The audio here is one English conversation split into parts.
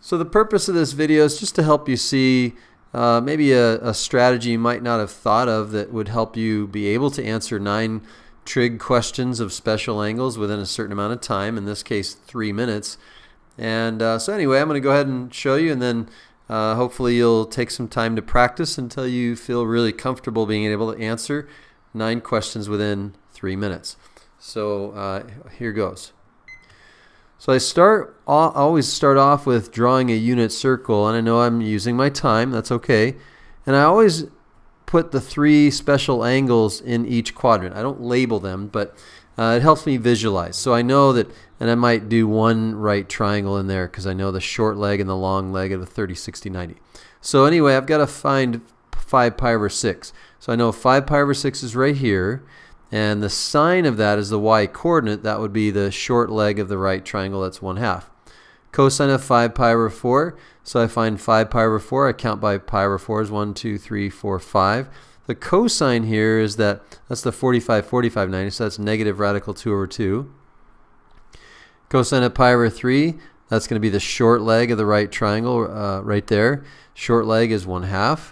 So the purpose of this video is just to help you see maybe a strategy you might not have thought of that would help you be able to answer 9 trig questions of special angles within a certain amount of time, in this case 3 minutes. And so anyway, I'm going to go ahead and show you, and then hopefully you'll take some time to practice until you feel really comfortable being able to answer 9 questions within 3 minutes. So here goes. So I always start off with drawing a unit circle, and I know I'm using my time, that's okay. And I always put the 3 special angles in each quadrant. I don't label them, but it helps me visualize. So I know that, and I might do 1 right triangle in there because I know the short leg and the long leg of the 30, 60, 90. So anyway, I've got to find 5 pi over 6. So I know 5 pi over 6 is right here. And the sign of that is the y coordinate. That would be the short leg of the right triangle. That's 1/2. Cosine of 5 pi over 4. So I find 5 pi over 4. I count by pi over 4 is 1, 2, 3, 4, 5. The cosine here is that's the 45, 45, 90. So that's negative radical 2 over 2. Cosine of pi over 3. That's going to be the short leg of the right triangle right there. Short leg is 1/2.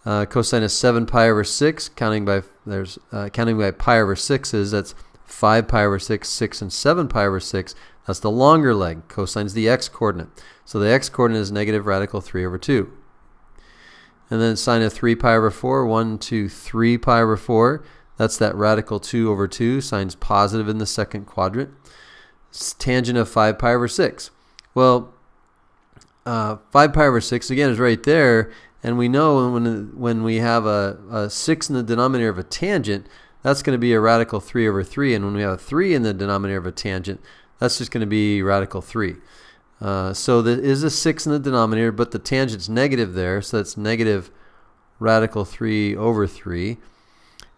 Cosine of 7 pi over 6, counting by pi over 6's, that's 5 pi over 6, 6 and 7 pi over 6. That's the longer leg. Cosine is the x-coordinate. So the x-coordinate is negative radical 3 over 2. And then sine of 3 pi over 4, 1, 2, 3 pi over 4. That's that radical 2 over 2. Sine's positive in the second quadrant. Tangent of 5 pi over 6. Well, 5 pi over 6, again, is right there. And we know when we have a 6 in the denominator of a tangent, that's going to be a radical 3 over 3. And when we have a 3 in the denominator of a tangent, that's just going to be radical 3. So there is a 6 in the denominator, but the tangent's negative there. So that's negative radical 3 over 3.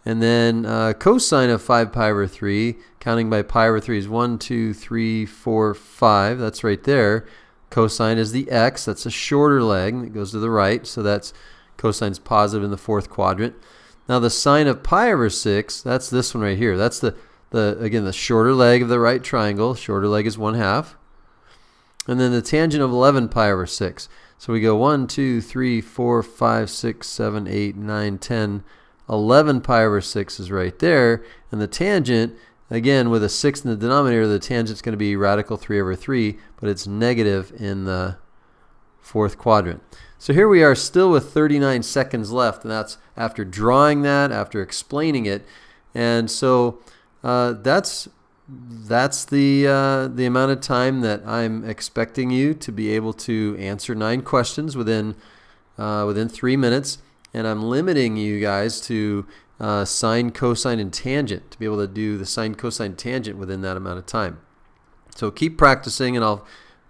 And then cosine of 5 pi over 3, counting by pi over 3 is 1, 2, 3, 4, 5. That's right there. Cosine is the x, that's a shorter leg that goes to the right, so that's cosine's positive in the fourth quadrant. Now the sine of pi over 6, that's this one right here. That's again the shorter leg of the right triangle. Shorter leg is 1/2. And then the tangent of 11 pi over 6. So we go 1, 2, 3, 4, 5, 6, 7, 8, 9, 10, 11 pi over 6 is right there. And the tangent, again, with a 6 in the denominator, the tangent's going to be radical 3 over 3, but it's negative in the fourth quadrant. So here we are still with 39 seconds left, and that's after drawing that, after explaining it. And so that's the amount of time that I'm expecting you to be able to answer 9 questions within 3 minutes. And I'm limiting you guys to sine, cosine, and tangent to be able to do the sine, cosine, tangent within that amount of time. So keep practicing, and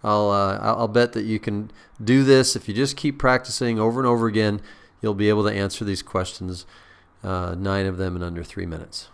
I'll bet that you can do this. If you just keep practicing over and over again, you'll be able to answer these questions, 9 of them in under 3 minutes.